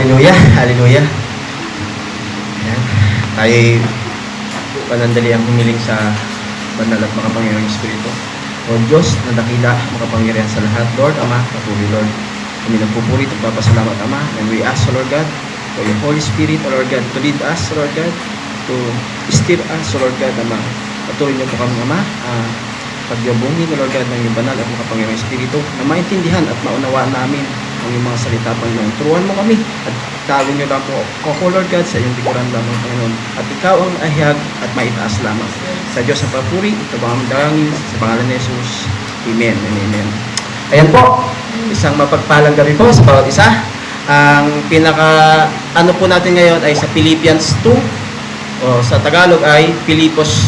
Hallelujah, hallelujah. Ayan. Tayo'y panandali ang humiling sa banal at makapangyarihang Espiritu. O Diyos na dakila, makapangyarihan sa lahat, Lord, Ama, patuloy, Lord. Kami nagpupuri at papasalamat, Ama, and we ask, Lord God, for your Holy Spirit, O Lord God, to lead us, Lord God, to steer us, O Lord God, Ama. Patuloy niyo po kami, Ama, pagyabungin, O Lord God, ng iyong banal at makapangyarihang Espiritu, na maintindihan at maunawaan namin ang iyong mga salita, Panginoon. Turuan mo kami at tago niyo lang po ako, Lord God, sa iyong likuran lamang, Panginoon. At ikaw ang ahiyag at maitaas lamang. Sa Diyos ang papuri, ito ba ang dalangin sa pangalan ni Jesus. Amen and amen. Ayan po, isang mapagpalang gabi po sa bawat isa. Ang ano po natin ngayon ay sa Philippians 2, o sa Tagalog ay Pilipos.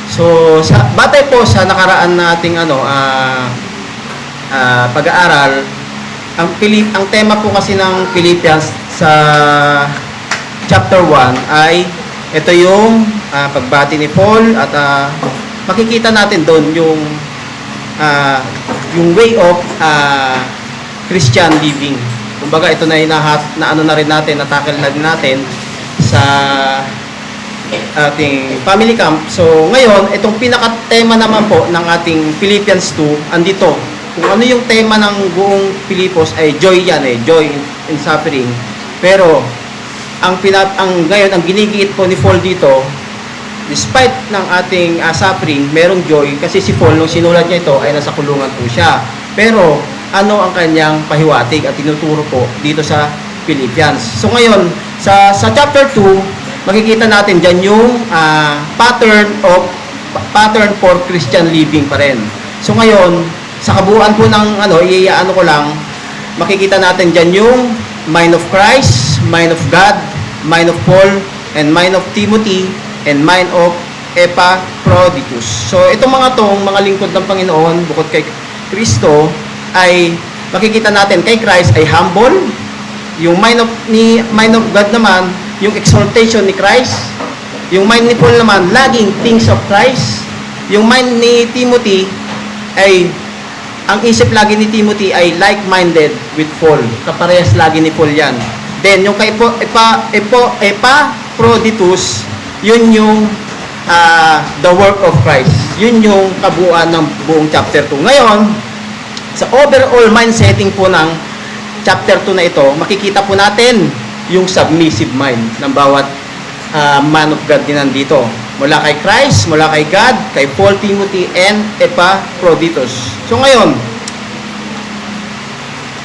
So, batay po sa nakaraan nating pag-aaral, ang tema po kasi ng Philippians sa chapter 1 ay ito yung pagbati ni Paul at makikita natin doon yung way of Christian living. Kumbaga ito na ano na rin natin, natakil na rin natin sa ating family camp. So ngayon, itong pinaka-tema naman po ng ating Philippians 2, andito. Kung ano yung tema ng buong Pilipos ay joy yan joy in suffering. Pero ngayon ang ginigiit po ni Paul dito, despite ng ating suffering, merong joy kasi si Paul nung sinulat niya ito ay nasa kulungan po siya. Pero ano ang kanyang pahiwatig at tinuturo po dito sa Philippians. So ngayon, sa chapter 2, makikita natin diyan yung pattern for Christian living pa rin. So ngayon, sa kabuuan po ng ko lang, makikita natin diyan yung mind of Christ, mind of God, mind of Paul, and mind of Timothy, and mind of Epaphroditus. So itong mga lingkod ng Panginoon bukod kay Kristo ay makikita natin kay Christ ay humble. Yung mind of God naman, yung exaltation ni Christ. Yung mind ni Paul naman, laging things of Christ. Yung mind ni Timothy ay ang isip lagi ni Timothy ay like-minded with Paul. Kaparehas lagi ni Paul yan. Then, yung kay Epaphroditus, yun yung the work of Christ. Yun yung kabuuan ng buong chapter 2. Ngayon, sa overall mindsetting po ng chapter 2 na ito, makikita po natin yung submissive mind ng bawat man of God din nandito. Mula kay Christ, mula kay God, kay Paul, Timothy, and Epaphroditus. So ngayon,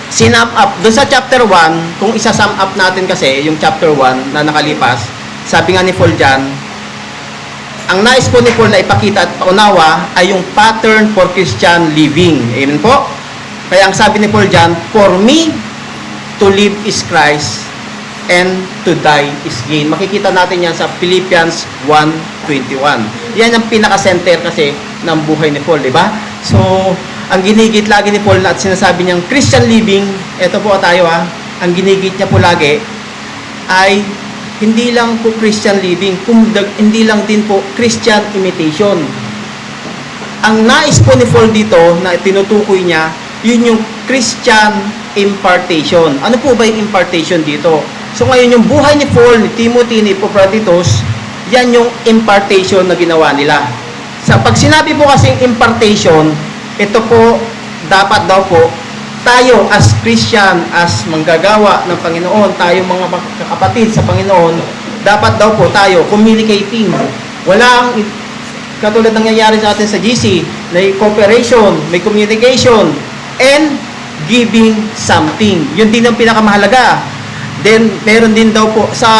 sinum up, doon sa chapter 1, kung isa-sum up natin kasi, yung chapter 1 na nakalipas, sabi nga ni Paul dyan, ang nais po ni Paul na ipakita at paunawa ay yung pattern for Christian living. Amen po? Kaya ang sabi ni Paul dyan, for me, to live is Christ, and to die is gain. Makikita natin yan sa Philippians 1:21. Yan ang pinaka-center kasi ng buhay ni Paul, di ba? So, ang ginigit lagi ni Paul at sinasabi niyang Christian living, ito po tayo ang ginigit niya po lagi ay hindi lang po Christian living, hindi lang din po Christian imitation. Ang nais po ni Paul dito na tinutukoy niya, yun yung Christian impartation. Ano po ba yung impartation dito? So ngayon yung buhay ni Paul, ni Timothy, ni Epaphroditus, yan yung impartation na ginawa nila. Sa pag sinabi po kasing impartation, ito po, dapat daw po, tayo as Christian, as manggagawa ng Panginoon, tayo mga kapatid sa Panginoon, dapat daw po tayo communicating. Walang, katulad nangyayari sa atin sa GC, may cooperation, may communication, and giving something. Yun din ang pinakamahalaga. Then, meron din daw po sa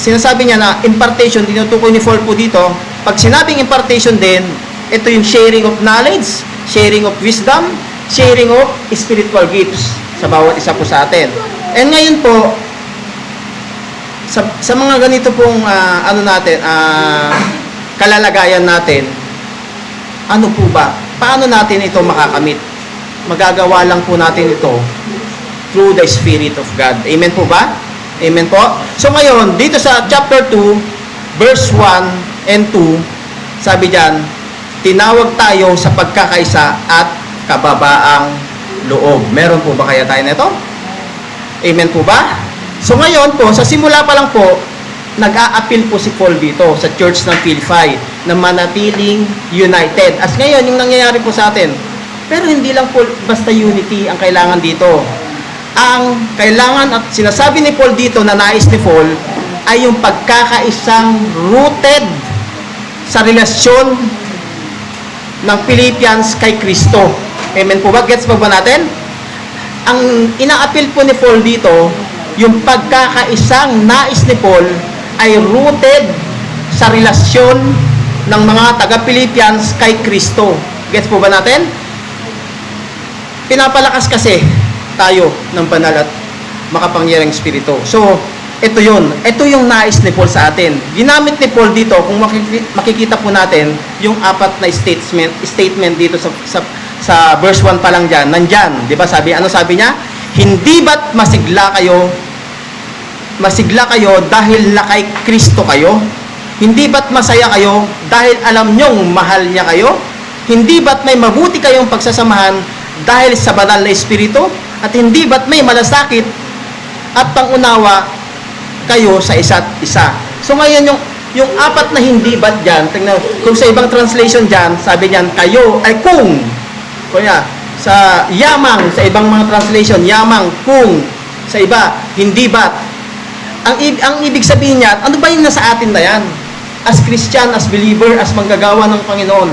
sinasabi niya na impartation, tinutukoy ni Paul po dito. Pag sinabing impartation din, ito yung sharing of knowledge, sharing of wisdom, sharing of spiritual gifts sa bawat isa po sa atin. And ngayon po, sa mga ganito pong kalalagayan natin, ano po ba? Paano natin ito makakamit? Magagawa lang po natin ito through the Spirit of God. Amen po ba? Amen po? So ngayon, dito sa chapter 2, verse 1 and 2, sabi diyan, tinawag tayo sa pagkakaisa at kababaang loob. Meron po ba kaya tayo nito? Amen po ba? So ngayon po, sa simula pa lang po, nag-a-appeal po si Paul dito sa Church ng Philippi na manatiling united. As ngayon, yung nangyayari po sa atin. Pero hindi lang po basta unity ang kailangan dito. Ang kailangan at sinasabi ni Paul dito na nais ni Paul ay yung pagkakaisang rooted sa relasyon ng Philippians kay Kristo. Amen po ba? Gets ba natin? Ang ina-appeal po ni Paul dito, yung pagkakaisang nais ni Paul ay rooted sa relasyon ng mga taga-Philippians kay Kristo. Gets po ba natin? Pinapalakas kasi tayo ng banal at makapangyarang Espiritu. So, ito yun. Ito yung nais ni Paul sa atin. Ginamit ni Paul dito, kung makikita po natin, yung apat na statement dito sa verse 1 pa lang dyan. Nandyan. Di ba? Ano sabi niya? Hindi ba't masigla kayo dahil na kay Kristo kayo? Hindi ba't masaya kayo dahil alam nyong mahal niya kayo? Hindi ba't may mabuti kayong pagsasamahan dahil sa banal na Espiritu? At hindi ba't may malasakit at pangunawa kayo sa isa't isa? So ngayon yung apat na hindi ba't dyan, tingnan, kung sa ibang translation dyan, sabi niyan, kayo ay kung. Kaya sa yamang, sa ibang mga translation, yamang, kung. Sa iba, hindi ba't. Ang ibig sabihin niya, ano ba yung nasa atin na yan? As Christian, as believer, as manggagawa ng Panginoon.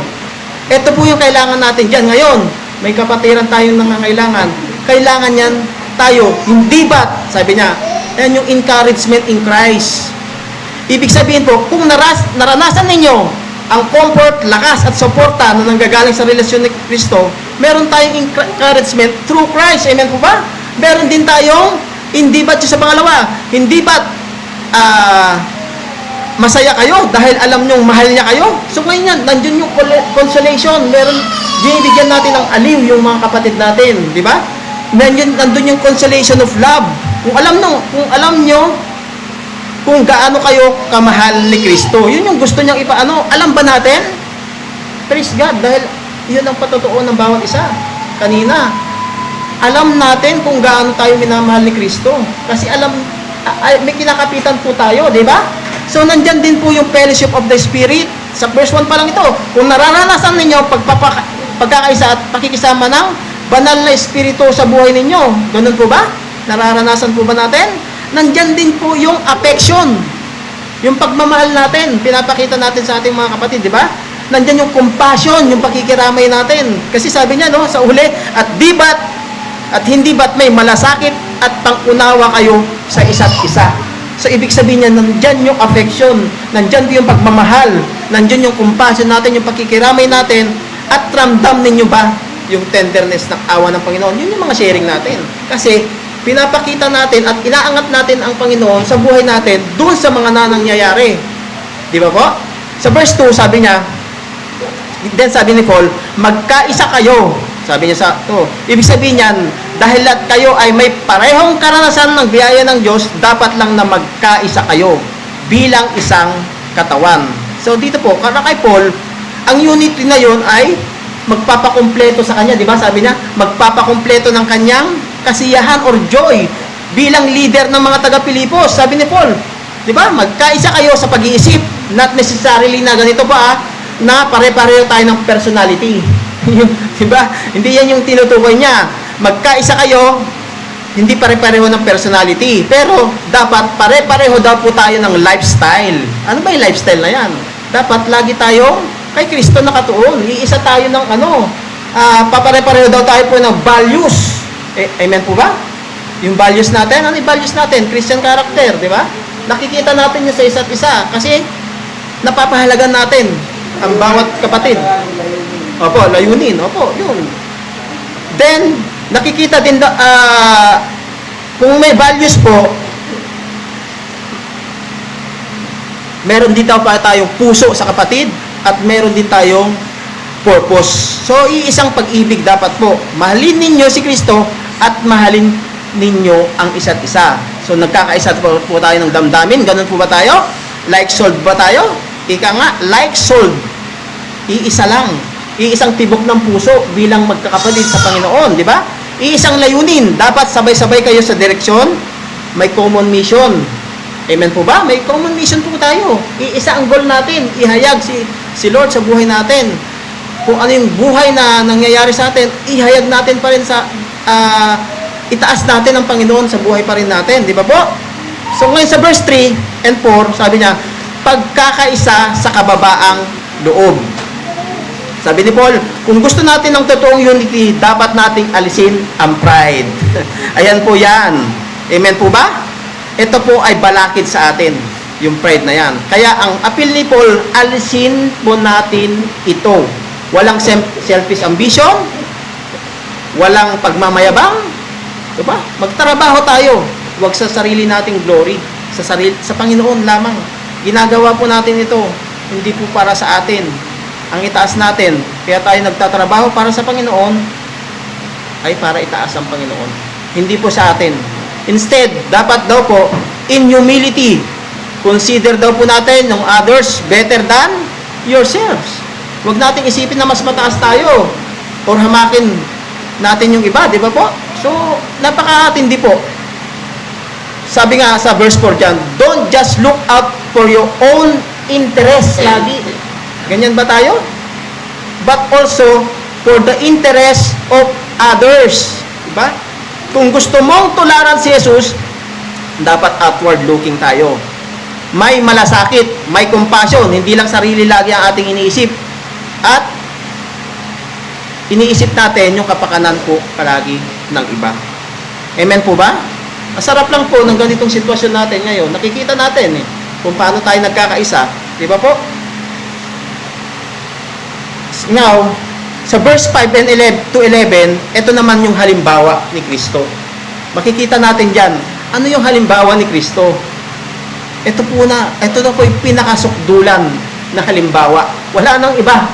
Ito po yung kailangan natin dyan. Ngayon, may kapatiran tayong nangangailangan. Kailangan yan tayo. Hindi ba't? Sabi niya, yan yung encouragement in Christ. Ibig sabihin po, kung naranasan ninyo ang comfort, lakas at suporta na nanggagaling sa relasyon ni Kristo, meron tayong encouragement through Christ. Amen po ba? Meron din tayong hindi ba't sa pangalawa? Hindi ba't masaya kayo dahil alam nyong mahal niya kayo? So ngayon yan, nandiyon yung consolation. Meron, binibigyan natin ng aliw yung mga kapatid natin. Di ba? Nandun yung consolation of love. Kung alam nyo kung gaano kayo kamahal ni Kristo, yun yung gusto niyang ipaano. Alam ba natin? Praise God, dahil yun ang patotoo ng bawat isa. Kanina, alam natin kung gaano tayo minamahal ni Kristo. Kasi may kinakapitan po tayo, di ba? So, nandyan din po yung fellowship of the Spirit. Sa verse 1 pa lang ito. Kung nararanasan ninyo pagkakaisa at pakikisama ng banal na Espiritu sa buhay ninyo. Ganun po ba? Nararanasan po ba natin? Nandyan din po yung affection. Yung pagmamahal natin, pinapakita natin sa ating mga kapatid, di ba? Nandyan yung compassion, yung pakikiramay natin. Kasi sabi niya, no, sa uli, at hindi ba't may malasakit at pangunawa kayo sa isa't isa. So, ibig sabihin niya, nandyan yung affection, nandyan yung pagmamahal, nandyan yung compassion natin, yung pakikiramay natin, at ramdam ninyo ba yung tenderness ng awa ng Panginoon? Yun yung mga sharing natin. Kasi, pinapakita natin at inaangat natin ang Panginoon sa buhay natin doon sa mga nangyayari. Di ba po? Sa verse 2, sabi niya, then sabi ni Paul, magkaisa kayo. Sabi niya ibig sabihin niyan, dahil lahat kayo ay may parehong karanasan ng biyaya ng Diyos, dapat lang na magkaisa kayo bilang isang katawan. So dito po, kay Paul, ang unity na yon ay magpapakumpleto sa kanya, di ba? Sabi niya, magpapakumpleto ng kanyang kasiyahan or joy bilang leader ng mga taga-Pilipos. Sabi ni Paul, di ba? Magkaisa kayo sa pag-iisip, not necessarily na ganito ba, na pare-pareho tayo ng personality. Di ba? Hindi yan yung tinutukoy niya. Magkaisa kayo, hindi pare-pareho ng personality. Pero, dapat pare-pareho daw po tayo ng lifestyle. Ano ba yung lifestyle na yan? Dapat lagi tayong kay Kristo nakatuon. Iisa tayo ng papare-pareho daw tayo po ng values. Amen po ba? Yung values natin, ano yung values natin? Christian character, di ba? Nakikita natin yun sa isa't isa. Kasi, napapahalagan natin ang bawat kapatid. Opo, layunin. Opo, yun. Then, nakikita din, kung may values po, meron din daw pa tayong puso sa kapatid at meron din tayong purpose. So, iisang pag-ibig dapat po. Mahalin ninyo si Kristo at mahalin ninyo ang isa't isa. So, nagkakaisa po tayo ng damdamin. Ganun po ba tayo? Like soul ba tayo? Ika nga, like soul. Iisa lang. Iisang tibok ng puso bilang magkakapatid sa Panginoon, di ba? Iisang layunin. Dapat sabay-sabay kayo sa direksyon. May common mission. Amen po ba? May common mission po tayo. Iisa ang goal natin. Ihayag si Lord sa buhay natin. Kung ano yung buhay na nangyayari sa atin, ihayag natin pa rin sa itaas natin ang Panginoon sa buhay pa rin natin. Di ba po? So ngayon sa verse 3 and 4, sabi niya, pagkakaisa sa kababaang loob. Sabi ni Paul, kung gusto natin ng totoong unity, dapat nating alisin ang pride. Ayan po yan. Amen po ba? Ito po ay balakid sa atin, yung pride na yan. Kaya ang appeal ni Paul, alisin po natin ito. Walang selfish ambition, walang pagmamayabang, diba? Magtrabaho tayo, huwag sa sarili nating glory, sa Panginoon lamang. Ginagawa po natin ito, hindi po para sa atin. Ang itaas natin, kaya tayo nagtatrabaho para sa Panginoon, ay para itaas ang Panginoon. Hindi po sa atin. Instead, dapat daw po, in humility, consider daw po natin yung others better than yourselves. Huwag nating isipin na mas mataas tayo or hamakin natin yung iba, di ba po? So, napakatindi po. Sabi nga sa verse 4 dyan, don't just look out for your own interest lagi. Ganyan ba tayo? But also for the interest of others. Diba? Kung gusto mong tularan si Jesus, dapat outward looking tayo. May malasakit, may compassion, hindi lang sarili lagi ang ating iniisip. At iniisip natin yung kapakanan po palagi ng iba. Amen po ba? Masarap lang po ng ganitong sitwasyon natin ngayon. Nakikita natin kung paano tayo nagkakaisa. Di ba po? Now, sa verse 5 and 11 to 11, ito naman yung halimbawa ni Kristo. Makikita natin dyan, ano yung halimbawa ni Kristo? Ito na po yung pinakasukdulan na halimbawa. Wala nang iba.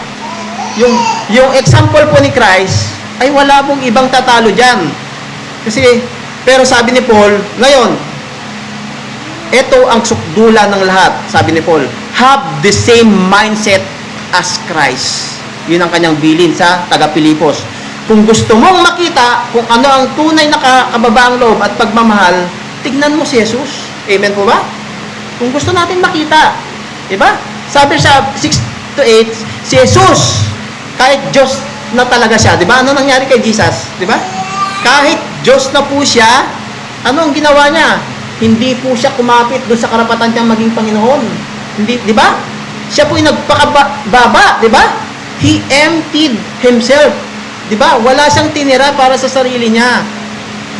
Yung example po ni Christ, ay wala pong ibang tatalo dyan. Pero sabi ni Paul, ngayon, ito ang sukdulan ng lahat. Sabi ni Paul, have the same mindset as Christ. Yun ang kanyang bilin sa taga-Pilipos. Kung gusto mong makita kung ano ang tunay na kababaang loob at pagmamahal, tignan mo si Jesus. Amen po ba? Kung gusto natin makita, diba? Sabi sa 6 to 8, si Jesus, kahit Diyos na talaga siya, diba? Ano nangyari kay Jesus? Diba? Kahit Diyos na po siya, ano ang ginawa niya? Hindi po siya kumapit doon sa karapatan niyang maging Panginoon. Hindi, diba? Siya po yung nagpakababa, diba? He emptied himself. Diba? Wala siyang tinira para sa sarili niya.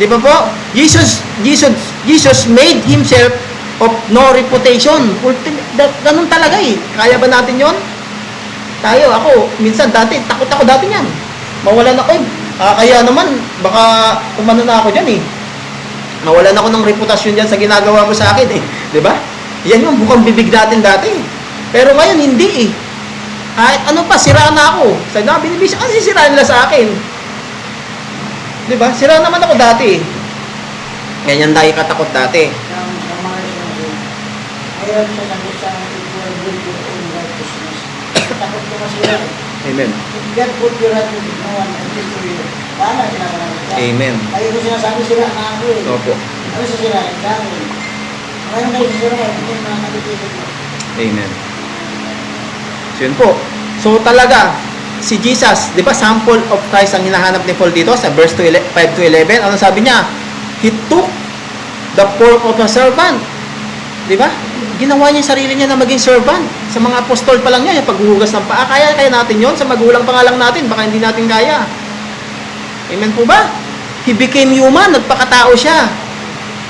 Diba po? Jesus made himself of no reputation. Ganun talaga eh. Kaya ba natin yon? Ako, minsan takot ako dati niyan. Mawalan ako kaya naman, baka umano na ako dyan eh. Mawalan ako ng reputasyon dyan sa ginagawa mo sa akin eh. Diba? Yan yung bukang bibig natin dati eh. Pero ngayon, hindi eh. Kahit ano pa, sira na ako. Sabi na, binibisa, kasi sira nila sa akin. Diba? Sira naman ako dati. Ganyan tayo katakot dati. Ayaw siya sabi sa equal with your own righteousness. Takot ko masira. Amen. If God put your right with no one and destroy you, paano sinasabi ka? Amen. Ayaw ko sinasabi sira na ako eh. Opo. Ano sa sira? Dami. Ngayon kayo sira kayo, hindi na nakikita mo. Amen. So yun po. So talaga, si Jesus, di ba, sample of Christ ang hinahanap ni Paul dito sa verse 5 to 11. Ano sabi niya? He took the form of a servant. Di ba? Ginawa niya yung sarili niya na maging servant. Sa mga apostol pa lang niya, yung paghuhugas ng paa. Kaya natin yon. Sa magulang pa nga lang natin, baka hindi natin kaya. Amen po ba? He became human. Nagpakatao siya.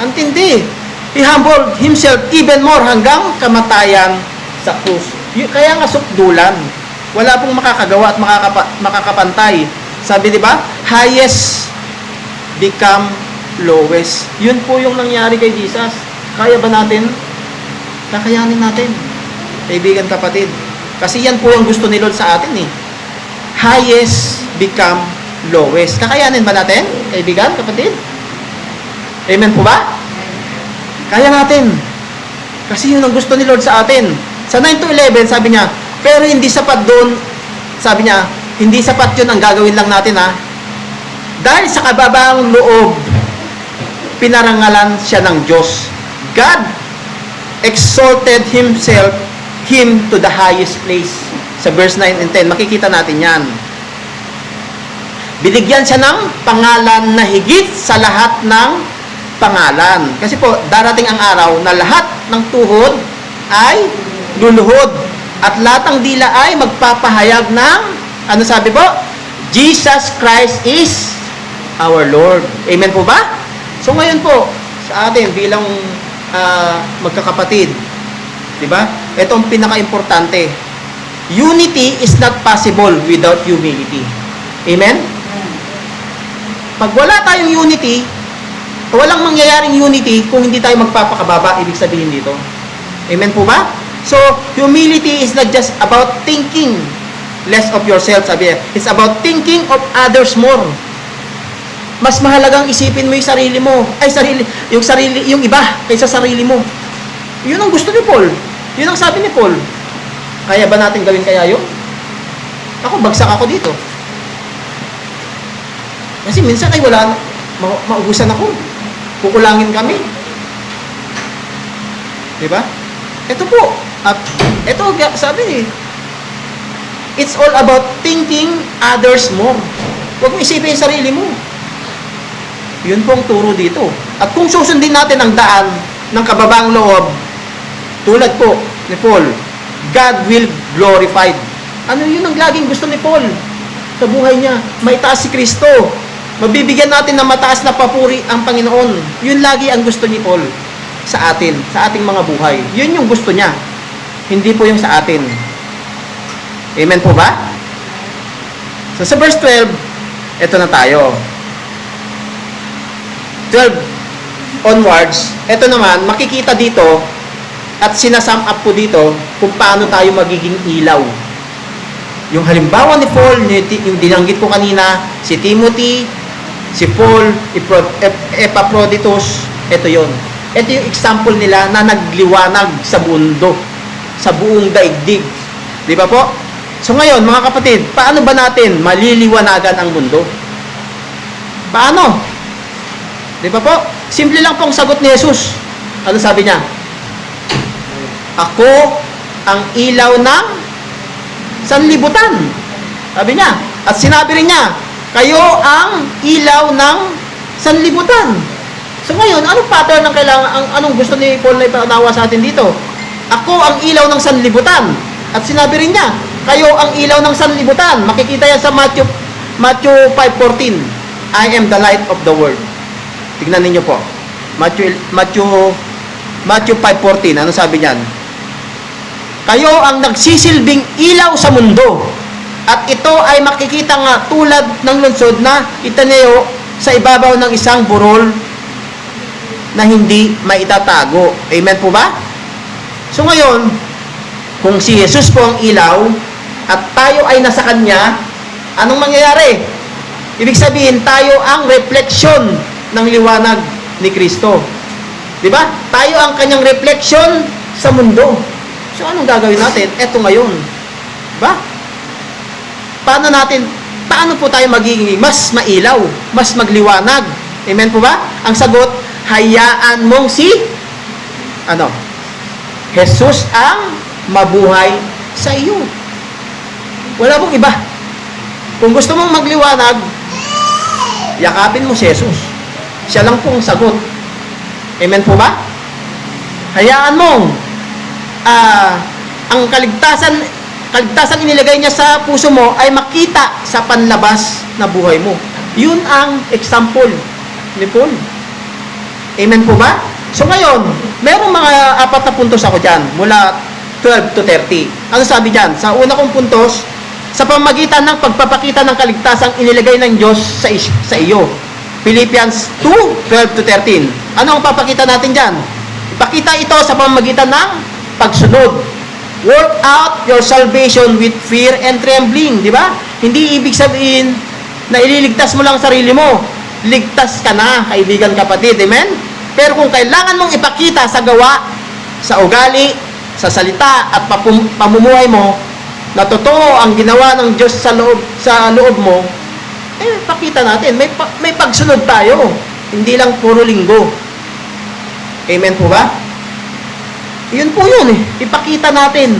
Antindi. He humbled himself even more hanggang kamatayan sa krus. Kaya nga sukdulan. Wala pong makakagawa at makakapantay. Sabi, di ba? Highest become lowest. Yun po yung nangyari kay Jesus. Kaya ba natin? Kakayanin natin. Kaibigan, kapatid. Kasi yan po yung gusto ni Lord sa atin eh. Highest become lowest. Kakayanin ba natin? Kaibigan, kapatid? Amen po ba? Kaya natin. Kasi yun ang gusto ni Lord sa atin. Sa 9 to 11, sabi niya, pero hindi sapat doon, sabi niya, hindi sapat yun ang gagawin lang natin ha. Dahil sa kababaang loob, pinarangalan siya ng Diyos. God exalted him to the highest place. Sa verse 9 and 10, makikita natin yan. Binigyan siya ng pangalan na higit sa lahat ng pangalan. Kasi po, darating ang araw na lahat ng tuhod ay luluhod. At lahat ng dila ay magpapahayag ng, ano sabi po? Jesus Christ is our Lord. Amen po ba? So ngayon po, sa atin bilang magkakapatid, di ba? Ito ang pinaka-importante. Unity is not possible without humility. Amen? Pag wala tayong unity, walang mangyayaring unity kung hindi tayo magpapakababa, ibig sabihin dito. Amen po ba? So, humility is not just about thinking less of yourself, sabi niya. It's about thinking of others more. Mas mahalagang isipin mo yung sarili mo. Yung iba kaysa sarili mo. Yun ang gusto ni Paul. Yun ang sabi ni Paul. Kaya ba natin gawin kaya yun? Ako, bagsak ako dito. Kasi minsan ay wala, maubusan ako. Kukulangin kami. Diba? Ito po. At ito, sabi it's all about thinking others more. Huwag mo isipin yung sarili mo. Yun po ang turo dito. At kung susundin natin ang daan ng kababaang loob, tulad po ni Paul, God will glorified. Ano yun ang laging gusto ni Paul sa buhay niya? Maitaas si Kristo. Mabibigyan natin ng mataas na papuri ang Panginoon. Yun lagi ang gusto ni Paul sa atin, sa ating mga buhay. Yun yung gusto niya. Hindi po yung sa atin. Amen po ba? So sa verse 12, ito na tayo. 12 onwards, ito naman, makikita dito at sinasum up po dito kung paano tayo magiging ilaw. Yung halimbawa ni Paul, yung dinanggit ko kanina, si Timothy, si Paul, Epaphroditus, ito yon. Ito yung example nila na nagliwanag sa mundo, sa buong daigdig. Di ba po? So ngayon, mga kapatid, paano ba natin maliliwanagan ang mundo? Paano? Di ba po? Simple lang pong sagot ni Jesus. Ano sabi niya? Ako ang ilaw ng sanlibutan. Sabi niya. At sinabi rin niya, kayo ang ilaw ng sanlibutan. So ngayon, anong pattern ng kailangan, anong gusto ni Paul na ipanawa sa atin dito? Ako ang ilaw ng sanlibutan. At sinabi rin niya, kayo ang ilaw ng sanlibutan. Makikita yan sa Matthew 5:14. I am the light of the world. Tignan ninyo po. Matthew 5:14. Ano sabi niyan? Kayo ang nagsisilbing ilaw sa mundo. At ito ay makikita nga tulad ng lungsod na itanayo sa ibabaw ng isang burol na hindi maitatago. Amen po ba? So ngayon, kung si Jesus po ang ilaw at tayo ay nasa Kanya, anong mangyayari? Ibig sabihin, tayo ang refleksyon ng liwanag ni Kristo. Di ba? Tayo ang Kanyang refleksyon sa mundo. So anong gagawin natin? Eto ngayon. Di ba? Paano po tayo magiging mas mailaw, mas magliwanag? Amen po ba? Ang sagot, hayaan mong si Jesus ang mabuhay sa iyo. Wala pong iba. Kung gusto mong magliwanag, yakapin mo si Jesus. Siya lang pong sagot. Amen po ba? Hayaan mong ang kaligtasan inilagay niya sa puso mo ay makita sa panlabas na buhay mo. Yun ang example ni Paul. Amen po ba? So ngayon, merong mga 4 na puntos ako dyan, mula 12 to 30. Ano sabi dyan? Sa una kong puntos, sa pamagitan ng pagpapakita ng kaligtasang inilagay ng Diyos sa iyo. Philippians 2:12 to 13. Ano ang papakita natin dyan? Ipakita ito sa pamagitan ng pagsunod. Work out your salvation with fear and trembling. Di ba? Hindi ibig sabihin na ililigtas mo lang sarili mo. Ligtas ka na, kaibigan kapatid. Amen? Pero kung kailangan mong ipakita sa gawa, sa ugali, sa salita at pamumuhay mo na totoo ang ginawa ng Diyos sa loob mo, pakita natin. May pagsunod tayo. Hindi lang puro linggo. Amen po ba? Yun po yun eh. Ipakita natin.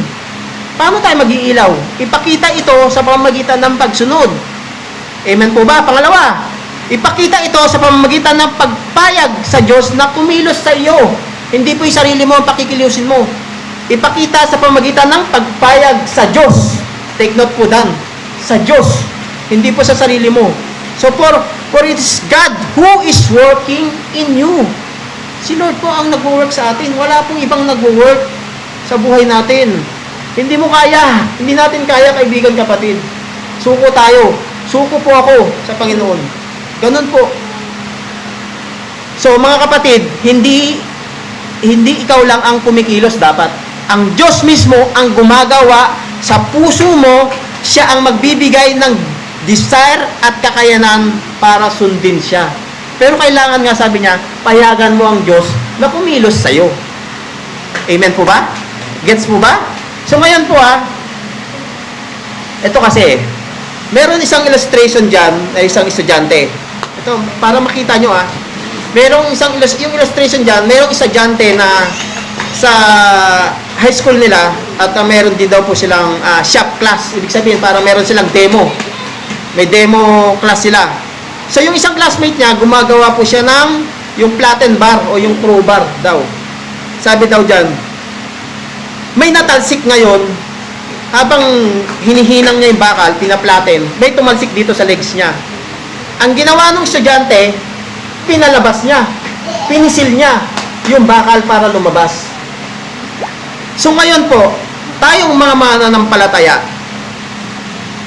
Paano tayo mag-iilaw? Ipakita ito sa pamamagitan ng pagsunod. Amen po ba? Pangalawa, ipakita ito sa pamamagitan ng pagpayag sa Diyos na kumilos sa iyo. Hindi po yung sarili mo ang pakikiliusin mo. Ipakita sa pamamagitan ng pagpayag sa Diyos. Take note po dan. Sa Diyos. Hindi po sa sarili mo. So for it is God who is working in you. Si Lord po ang nag-work sa atin. Wala pong ibang nag-work sa buhay natin. Hindi mo kaya. Hindi natin kaya, kaibigan, kapatid. Suko tayo. Suko po ako sa Panginoon. Ganun po. So, mga kapatid, hindi ikaw lang ang kumikilos dapat. Ang Diyos mismo ang gumagawa sa puso mo. Siya ang magbibigay ng desire at kakayanan para sundin siya. Pero kailangan nga, sabi niya, payagan mo ang Diyos na kumilos sa'yo. Amen po ba? Gets po ba? So ngayon po ito kasi, meron isang illustration dyan, na isang estudyante. Ito, para makita nyo merong yung illustration dyan, merong estudyante na sa high school nila, at meron din daw po silang shop class. Ibig sabihin, parang meron silang demo. May demo class sila. So, yung isang classmate niya, gumagawa po siya ng yung flatten bar o yung crowbar daw. Sabi daw dyan, may natalsik ngayon, habang hinihinang niya yung bakal, pinaplaten, may tumalsik dito sa legs niya. Ang ginawa ng estudyante, pinalabas niya, pinisil niya yung bakal para lumabas. So, ngayon po, tayong mga mananampalataya,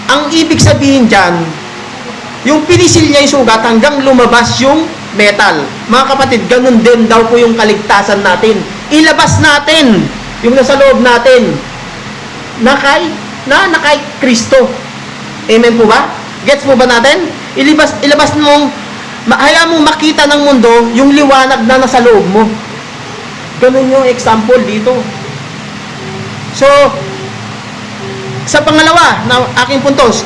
ang ibig sabihin dyan, yung pinisil niya yung sugat hanggang lumabas yung metal. Mga kapatid, ganun din daw po yung kaligtasan natin. Ilabas natin yung nasa loob natin na kay Kristo. Amen po ba? Gets po ba natin? Ilabas mong, hayaan mong makita ng mundo yung liwanag na nasa loob mo. Ganun yung example dito. So, sa pangalawa na aking puntos,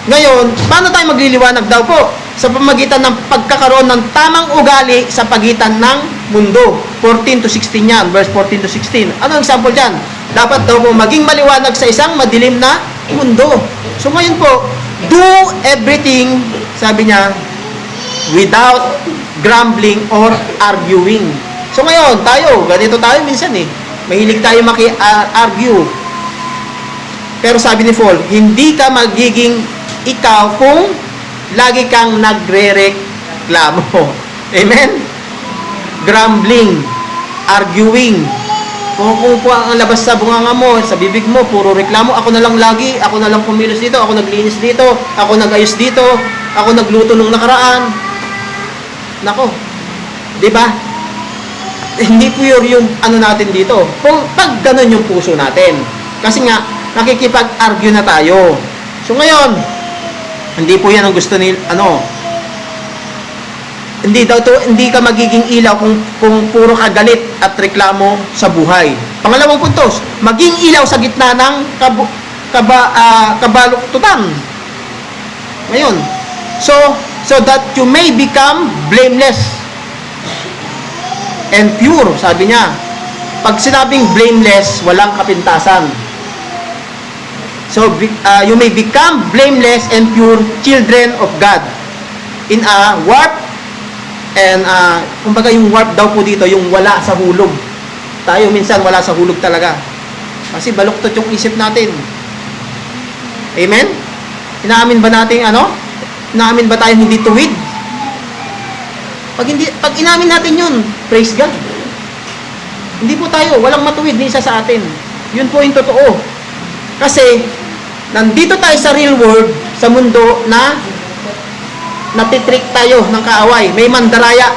ngayon, paano tayo magliliwanag daw po? Sa pamagitan ng pagkakaroon ng tamang ugali sa pagitan ng mundo. 14 to 16 yan, verse 14 to 16. Ano ang example dyan? Dapat daw po maging maliwanag sa isang madilim na mundo. So ngayon po, do everything, sabi niya, without grumbling or arguing. So ngayon, ganito tayo minsan mahilig tayo maki-argue. Pero sabi ni Paul, hindi ka magiging ikaw kung lagi kang nagre-reklamo. Amen? Grumbling, arguing. Kung po ang labas sa bunganga mo, sa bibig mo, puro reklamo, ako na lang lagi, ako na lang kumilos dito, ako naglinis dito, ako nagayos dito, ako nagluto nung nakaraan. Nako, di ba? Hindi pure yung natin dito. Kung pag ganun yung puso natin. Kasi nga, nakikipag-argue na tayo. So ngayon, hindi po yan ang gusto ni hindi ka magiging ilaw kung puro kagalit at reklamo sa buhay. Pangalawang puntos, maging ilaw sa gitna ng kabaluktutan. Ngayon, so that you may become blameless and pure, sabi niya. Pag sinabing blameless, walang kapintasan. So, you may become blameless and pure children of God in a warp and kumbaga yung warp daw po dito, yung wala sa hulog. Tayo minsan wala sa hulog talaga. Kasi baluktot yung isip natin. Amen? Inaamin ba natin Inaamin ba tayo hindi tuwid? Pag inamin natin yun, praise God. Hindi po tayo, walang matuwid ni isa sa atin. Yun po yung totoo. Kasi, nandito tayo sa real world, sa mundo na natitrick tayo ng kaaway. May mandaraya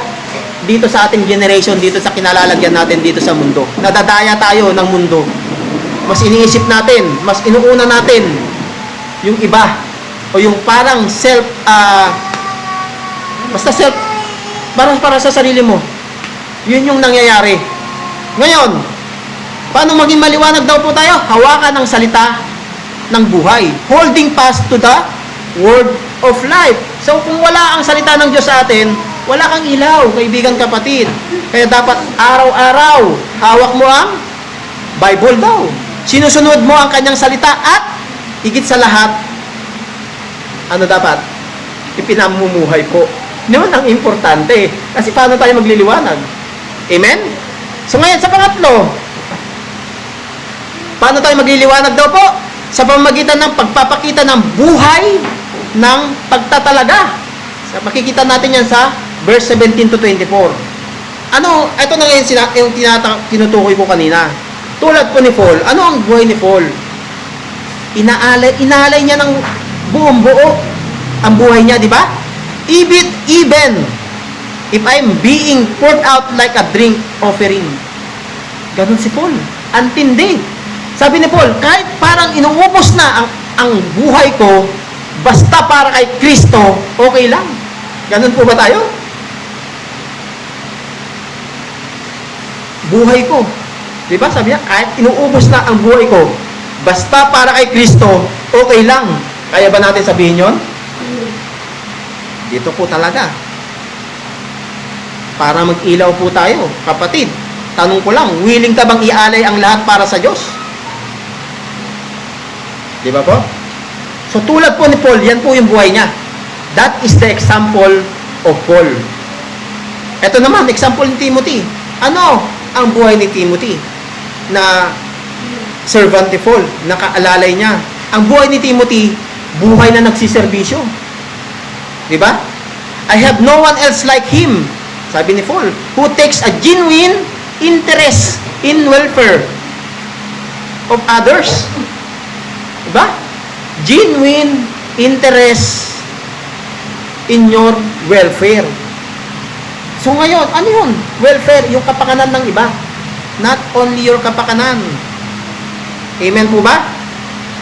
dito sa ating generation, dito sa kinalalagyan natin dito sa mundo. Nadadaya tayo ng mundo. Mas iniisip natin, mas inuuna natin yung iba. O yung parang para sa sarili mo. Yun yung nangyayari. Ngayon, paano maging maliwanag daw po tayo? Hawakan ang salita ng buhay. Holding fast to the word of life. So, kung wala ang salita ng Diyos sa atin, wala kang ilaw, kaibigan kapatid. Kaya dapat araw-araw, hawak mo ang Bible daw. Sinusunod mo ang kanyang salita at higit sa lahat, ano dapat? Ipinamumuhay po. Yun ang importante. Kasi paano tayo magliliwanag? Amen? So ngayon, sa pangatlo, paano tayo magliliwanag daw po? Sa pamamagitan ng pagpapakita ng buhay ng pagtatalaga. So, makikita natin yan sa verse 17 to 24. Ano, ito na ngayon yung tinutukoy ko kanina. Tulad po ni Paul, ano ang buhay ni Paul? Inaalay niya ng buong buo ang buhay niya, di ba? Even if I'm being poured out like a drink offering. Ganun si Paul. Antindi. Sabi ni Paul, kahit parang inuubos na ang buhay ko, basta para kay Kristo, okay lang. Ganun po ba tayo? Buhay ko. Di ba? Sabi niya, kahit inuubos na ang buhay ko, basta para kay Kristo, okay lang. Kaya ba natin sabihin yon? Dito po talaga. Para mag-ilaw po tayo, kapatid. Tanong ko lang, willing ka bang ialay ang lahat para sa Diyos? Di ba po? So tulad po ni Paul, yan po yung buhay niya. That is the example of Paul. Ito naman, example ni Timothy. Ano ang buhay ni Timothy? Na servant ni Paul, nakaalalay niya. Ang buhay ni Timothy, buhay na nagsiservisyo. Di ba? I have no one else like him, sabi ni Paul, who takes a genuine interest in welfare of others. Di ba? Genuine interest in your welfare. So ngayon, ano yun? Welfare, yung kapakanan ng iba. Not only your kapakanan. Amen po ba?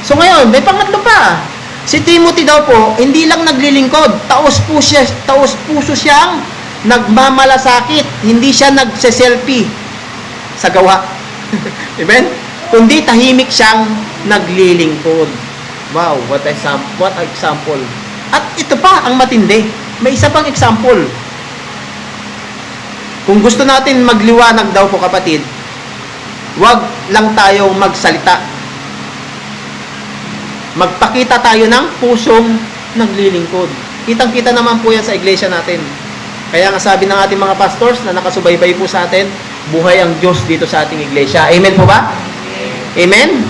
So ngayon, may pangatlo pa. Si Timothy daw po, hindi lang naglilingkod, taos puso siyang nagmamalasakit, hindi siya nagse-selfie sa gawa. Amen? Kundi tahimik siyang naglilingkod. Wow, what example. At ito pa ang matindi. May isa pang example. Kung gusto natin magliwanag daw po kapatid, wag lang tayong magsalita. Magpakita tayo ng pusong naglilingkod. Kitang-kita naman po yan sa iglesia natin. Kaya nga sabi ng ating mga pastors na nakasubaybay po sa atin, buhay ang Diyos dito sa ating iglesia. Amen po ba? Amen?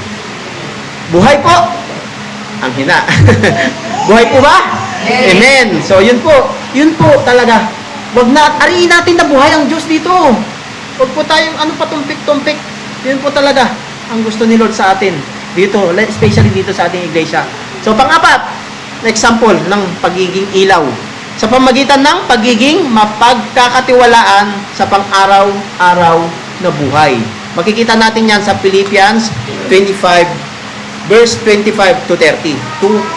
Buhay po. Ang hina. Buhay po ba? Amen. So yun po talaga. Wag na, ariin natin na buhay ang Diyos dito. Wag po tayong patumpik-tumpik. Yun po talaga ang gusto ni Lord sa atin. Dito, especially dito sa ating iglesia. So, pang-apat, na example ng pagiging ilaw. Sa pamagitan ng pagiging mapagkakatiwalaan sa pang-araw-araw na buhay. Makikita natin yan sa Philippians 25, verse 25 to 30.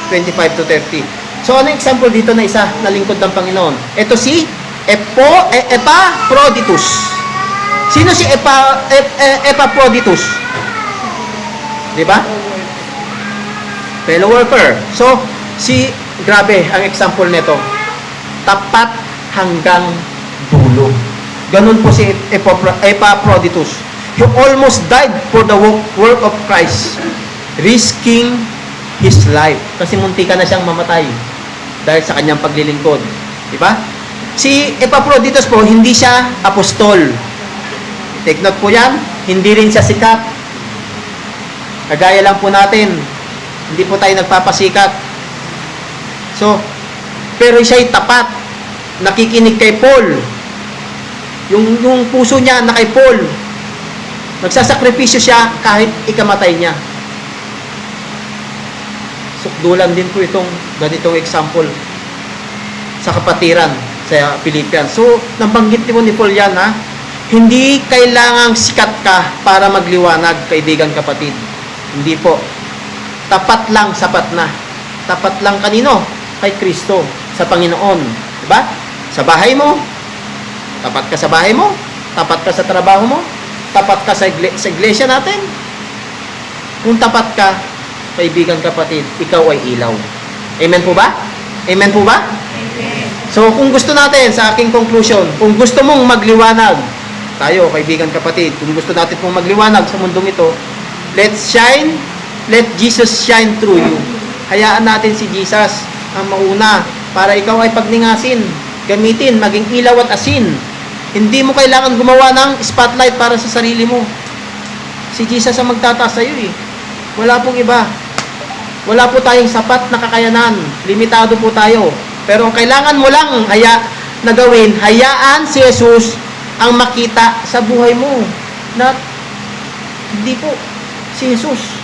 25 to 30. So, ano yung example dito na isa na lingkod ng Panginoon? Ito si Epaphroditus. Sino si Epaphroditus? Diba? Fellow worker. So, grabe ang example nito. Tapat hanggang dulo. Ganun po si Epaphroditus. He almost died for the work of Christ, risking his life. Kasi muntika na siyang mamatay dahil sa kanyang paglilingkod. Diba? Si Epaphroditus po, hindi siya apostol. Take note po yan. Hindi rin siya sikat. Kagaya lang po natin, hindi po tayo nagpapasikat. So, pero siya'y tapat, nakikinig kay Paul. Yung puso niya na kay Paul. Nagsasakripisyo siya kahit ikamatay niya. Sukdulan din po itong ganitong example sa kapatiran sa Philippians. So, nabanggit po ni Paul yan, ha? Hindi kailangang sikat ka para magliwanag, kaibigan kapatid. Hindi po. Tapat lang, sapat na. Tapat lang kanino? Kay Kristo, sa Panginoon. Diba? Sa bahay mo, tapat ka sa bahay mo, tapat ka sa trabaho mo, tapat ka sa iglesia natin. Kung tapat ka, kaibigan kapatid, ikaw ay ilaw. Amen po ba? Amen po ba? Amen. So, kung gusto natin, sa aking conclusion, kung gusto mong magliwanag, tayo, kaibigan, kapatid, kung gusto natin pong magliwanag sa mundong ito, let's shine, let Jesus shine through you. Hayaan natin si Jesus ang mauna para ikaw ay pagningasin, gamitin, maging ilaw at asin. Hindi mo kailangan gumawa ng spotlight para sa sarili mo. Si Jesus ang magtataas sa iyo eh. Wala pong iba. Wala po tayong sapat na kakayanan. Limitado po tayo. Pero ang kailangan mo lang na gawin, hayaan si Jesus ang makita sa buhay mo. Not, hindi po. Si Jesus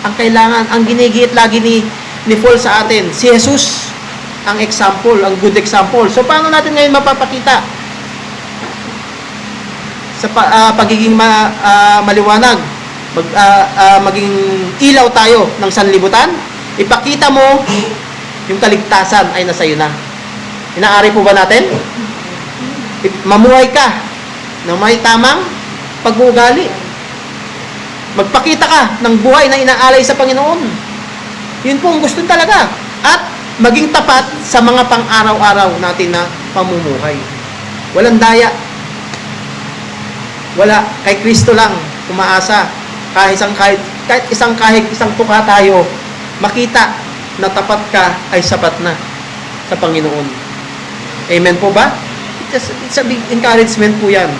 ang kailangan, ang ginigiit lagi ni Paul sa atin. Si Jesus ang example, ang good example. So, paano natin ngayon mapapakita sa pagiging maliwanag? Maging ilaw tayo ng sanlibutan? Ipakita mo yung kaligtasan ay nasa iyo na. Inaari po ba natin? Mamuhay ka na may tamang pag-uugali. Magpakita ka ng buhay na inaalay sa Panginoon. Yun po ang gusto talaga. At maging tapat sa mga pang-araw-araw natin na pamumuhay. Walang daya. Wala. Kay Kristo lang umaasa. Kahit isang tuka tayo, makita na tapat ka ay sapat na sa Panginoon. Amen po ba? It's a big encouragement po yan.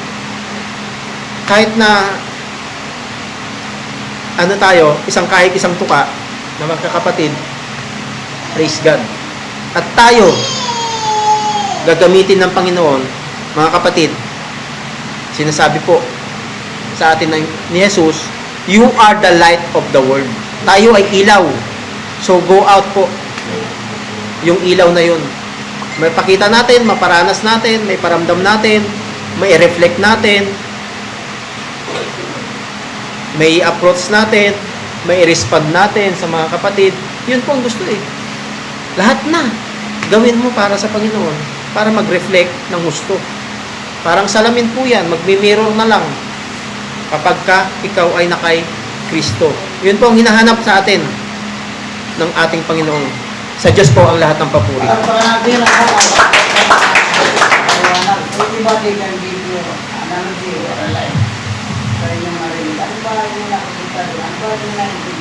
Kahit na kahit isang tuka na magkakapatid, praise God. At tayo, gagamitin ng Panginoon, mga kapatid, sinasabi po sa atin ni Jesus, you are the light of the world. Tayo ay ilaw. So, go out po. Yung ilaw na yun. May pakita natin, maparanas natin, may paramdam natin, may reflect natin, may approach natin, may respond natin sa mga kapatid. Yun po ang gusto eh. Lahat na. Gawin mo para sa Panginoon. Para mag-reflect ng gusto. Parang salamin po yan. Magmi-mirror na lang. Kapag ikaw ay nakay Kristo. Yun po ang hinahanap sa atin ng ating Panginoon. Sa Diyos po ang lahat ng papuri. Everybody can give you analogy or a life. Kaya yung marinig. Ano ba yung nakikita? Ano ba yung nakikita?